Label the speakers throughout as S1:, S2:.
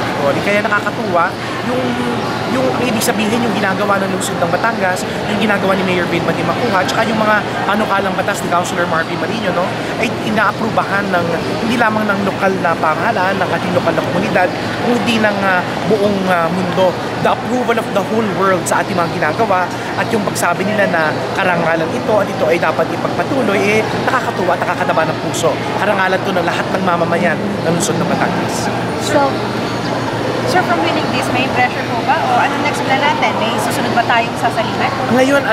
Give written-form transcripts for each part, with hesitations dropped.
S1: category. Kaya nakakatuwa yung ang ibig sabihin yung ginagawa ng lungsod ng Batangas, yung ginagawa ni Mayor Vilma Di Macuja, tsaka yung mga panukalang batas ni Councilor Marvin Marino, no, ay inaaprubahan ng hindi lamang ng lokal na pamahalaan, ng ating lokal na komunidad, kundi ng buong mundo. The approval of the whole world sa ating mga ginagawa at yung pagsabi nila na karangalan ito at ito ay dapat ipagpatuloy, nakakatuwa at nakakataba ng puso. Karangalan to ng lahat ng mamamayan ng lungsod ng Batangas.
S2: So, sir, from winning this, may pressure po ba? O ano next plan natin? May susunod ba tayong sasalihan?
S1: Ngayon,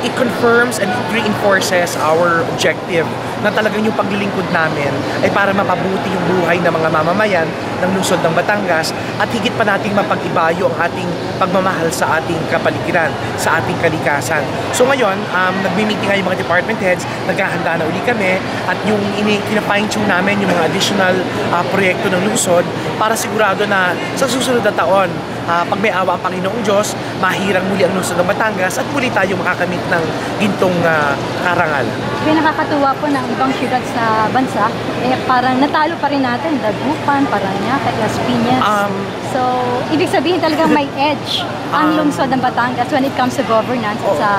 S1: it confirms and it reinforces our objective na talagang yung paglilingkod namin ay para mapabuti yung buhay ng mga mamamayan ng lungsod ng Batangas at higit pa nating mapag-ibayo ang ating pagmamahal sa ating kapaligiran, sa ating kalikasan. So ngayon, nagmi-meeting nga yung mga department heads, naghahanda na uli kami at yung pina-fine-tune namin yung mga additional proyekto ng lungsod para sigurado na sa susunod na taon, pag may awa ang Panginoong Diyos, mahirang muli ang lungsod ng Batangas at muli tayo makakamit ng gintong karangalan.
S3: Kaya nakakatuwa po ng ibang syudad sa bansa, parang natalo pa rin natin, Dagupan, Parañaque, Las Piñas. So, ibig sabihin talagang may edge ang lungsod ng Batangas when it comes to governance at sa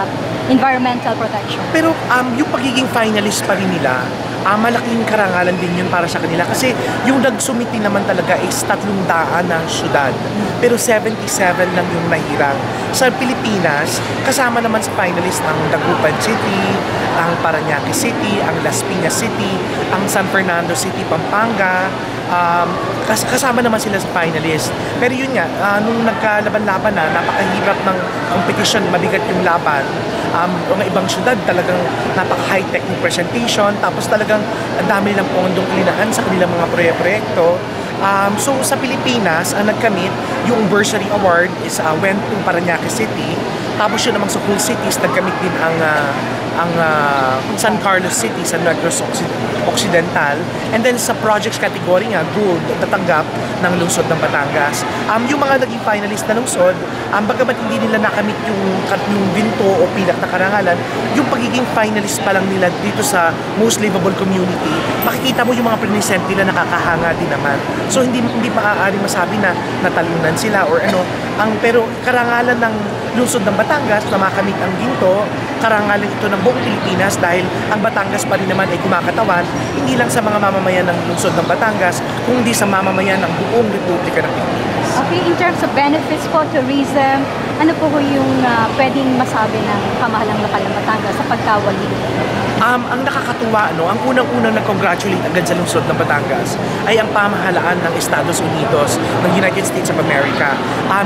S3: environmental protection.
S1: Pero yung pagiging finalist pa rin nila, malaking karangalan din yun para sa kanila kasi yung nagsumiti naman talaga is 300 na syudad pero 77 lang yung nahirang. Sa Pilipinas, kasama naman sa finalist ang Dagupan City, ang Parañaque City, ang Las Piñas City, ang San Fernando City, Pampanga, kasama naman sila sa finalist. Pero yun nga, nung nagkalaban-laban na, napakahirap ng competition, mabigat yung laban. Mga ibang syudad talagang napaka-high-tech ng presentation, tapos talagang ang dami nilang pondong ilinaan sa kanilang mga proyekto. So sa Pilipinas, ang nagkamit, yung bursary award is went to Parañaque City, tapos yun namang sa whole cities, nagkamit din ang San Carlos City sa Negros Occidental, and then sa projects category nga, gold, natanggap ng lungsod ng Batangas. Yung mga naging finalist na lungsod, bagamat hindi nila nakamit yung ginto o pilak na karangalan, yung pagiging finalist pa lang nila dito sa most livable community, makikita mo yung mga present nila nakakahanga din naman. So hindi maaaring masabi na natalunan sila or ano, pero karangalan ng lungsod ng Batangas na makamit ang ginto, karangalan ito ng buong Pilipinas dahil ang Batangas pa rin naman ay kumakatawan hindi lang sa mga mamamayan ng lungsod ng Batangas, kundi sa mamamayan ng buong Republika ng Pilipinas.
S3: Okay, in terms of benefits po, tourism, ano po yung pwedeng masabi ng pamahalang lokal ng Batangas sa pagkawali?
S1: Ang nakakatuwa, ang unang-unang nag-congratulate agad sa lungsod ng Batangas ay ang pamahalaan ng Estados Unidos, ng United States of America.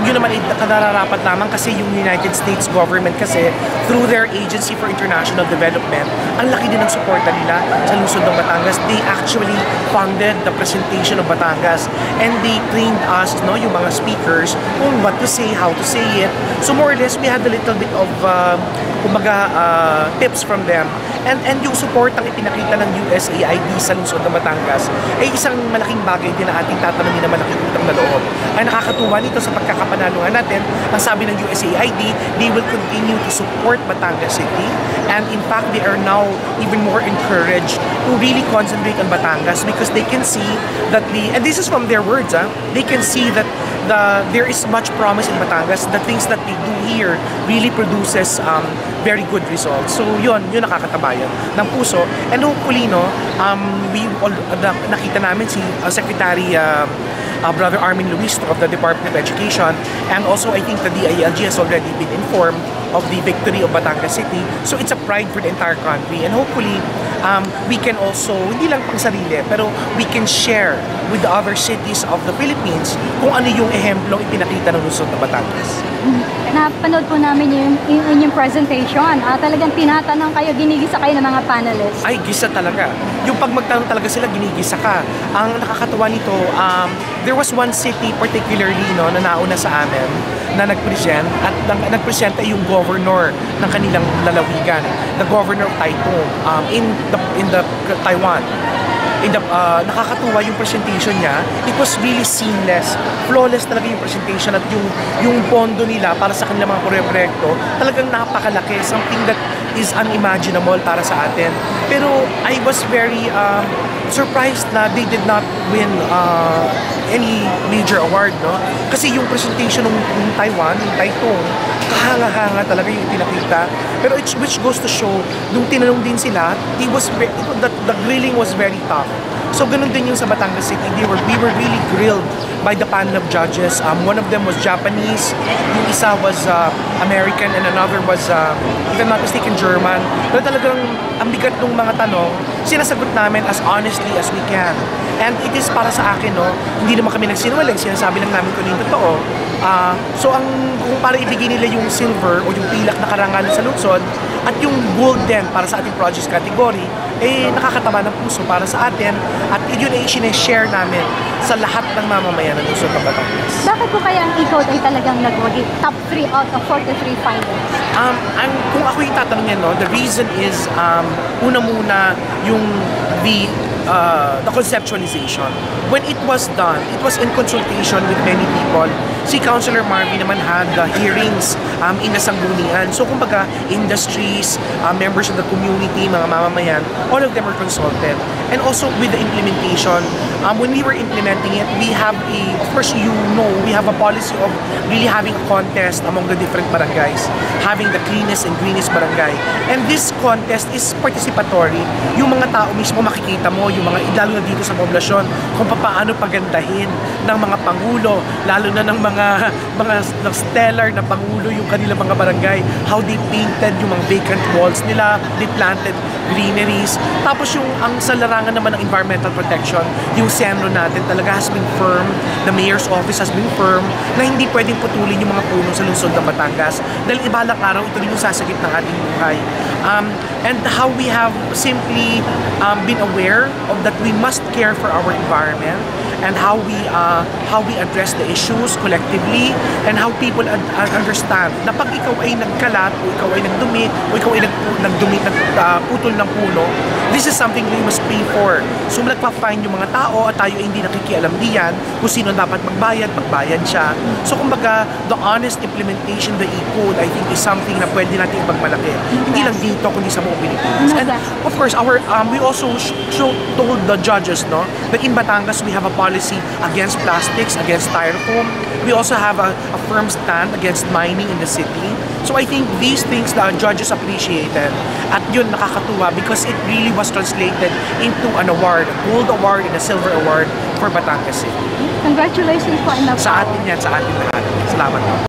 S1: Yun naman ay nararapat lamang kasi yung United States government kasi through their Agency for International Development, ang laki din ng suporta nila sa lungsod ng Batangas. They actually funded the presentation of Batangas and they trained us, yung mga speakers, kung what to say, how to say it. So more or less, we had a little bit of tips from them. And yung support ang ipinakita ng USAID sa lungsod ng Batangas ay isang malaking bagay din na ating tatanungin na malaking utang na loob. Ay nakakatuwa nito sa pagkakapanalungan natin, ang sabi ng USAID, they will continue to support Batangas City, and in fact, they are now even more encouraged to really concentrate on Batangas because they can see that and this is from their words, they can see that there is much promise in Batangas. The things that they do here really produces very good results. So yun nakakatabayan ng puso. And hopefully, nakita namin si Secretary Brother Armin Luis of the Department of Education, and also I think the DILG has already been informed of the victory of Batangas City. So it's a pride for the entire country, and hopefully we can also, hindi lang pang sarili, pero we can share with the other cities of the Philippines kung ano yung ehemplong ipinakita ng lungsod ng Batangas.
S3: Napanood po namin yung inyong presentation. Talagang tinatanong kayo, ginigisa kayo ng mga panelists.
S1: Ay, gisa talaga. Yung pag magtanong talaga sila, ginigisa ka. Ang nakakatawa nito, there was one city particularly na nauna sa amin na nag-present at nag-present ay yung governor ng kanilang lalawigan, the governor of Taitung in the Taiwan. Nakakatuwa yung presentation niya. It was really seamless. Flawless talaga yung presentation at yung pondo nila para sa kanilang mga proyekto talagang napakalaki. Something that is unimaginable para sa atin. Pero I was very surprised na they did not win any major award, no? Kasi yung presentation ng Taiwan, yung Taitung, kahanga-hanga talaga yung pinakita. Pero which goes to show, nung tinanong din sila, the grilling was very tough. So ganun din yung sa Batangas City. We were really grilled by the panel of judges. One of them was Japanese, yung isa was American, and another was, if I'm not mistaken, German. Pero talagang ang bigat ng mga tanong, sinasagot namin as honestly as we can. And it is para sa akin, no, hindi naman kami nagsinungaling, sinasabi lang namin kung ano yung totoo. So kung para ibigay nila yung silver o yung pilak na karangalan sa lungsod at yung gold din para sa ating projects category, nakakataba ng puso para sa atin at yun ay sineshare namin sa lahat ng mamamayan ng lungsod ng Batangas.
S3: Bakit po kaya ang ECODE ay talagang nagwagi top 3 out of 43 finals?
S1: Kung ako yung tatanungin, no, the reason is, una muna yung the conceptualization. When it was done, it was in consultation with many people. Si Councilor Marvin naman had hearings in Nasanggunian. So kumbaga, industries, members of the community, mga mamamayan, all of them were consulted. And also with the implementation, when we were implementing it, we have of course we have a policy of really having a contest among the different barangays, having the cleanest and greenest barangay. And this contest is participatory. Yung mga tao mismo makikita mo, yung mga lalo na dito sa poblasyon, kung paano pagandahin ng mga pangulo, lalo na ng mga stellar na pangulo yung kanilang mga barangay, how they painted yung mga vacant walls nila, they planted greeneries. Tapos yung ang sa larangan naman ng environmental protection, yung senro natin talaga has been firm, the mayor's office has been firm, na hindi pwedeng putulin yung mga puno sa lungsod ng Batangas dahil ibalang araw ito rin yung sasagip ng ating buhay. And how we have simply been aware of that we must care for our environment and how we address the issues collectively and how people understand na pag ikaw ay nagkalat o ikaw ay nagdumi o ikaw ay nagputol ng puno, this is something we must pay for. So nagpa-fine yung mga tao at tayo ay hindi nakikialam diyan kung sino dapat magbayad siya. So kumbaga, the honest implementation of the E-Code I think is something na pwede natin ipagmalaki. Hindi lang dito kundi sa buong Pilipinas. And of course, we also told the judges, no, that in Batangas we have a policy against plastics, against styrofoam. We also have a firm stand against mining in the city. So I think these things the judges appreciated. At yun nakakatuwa because it really was translated into an award, a gold award and a silver award for Batangas City.
S3: Congratulations po.
S1: Sa atin yan, sa atin lahat. Salamat po.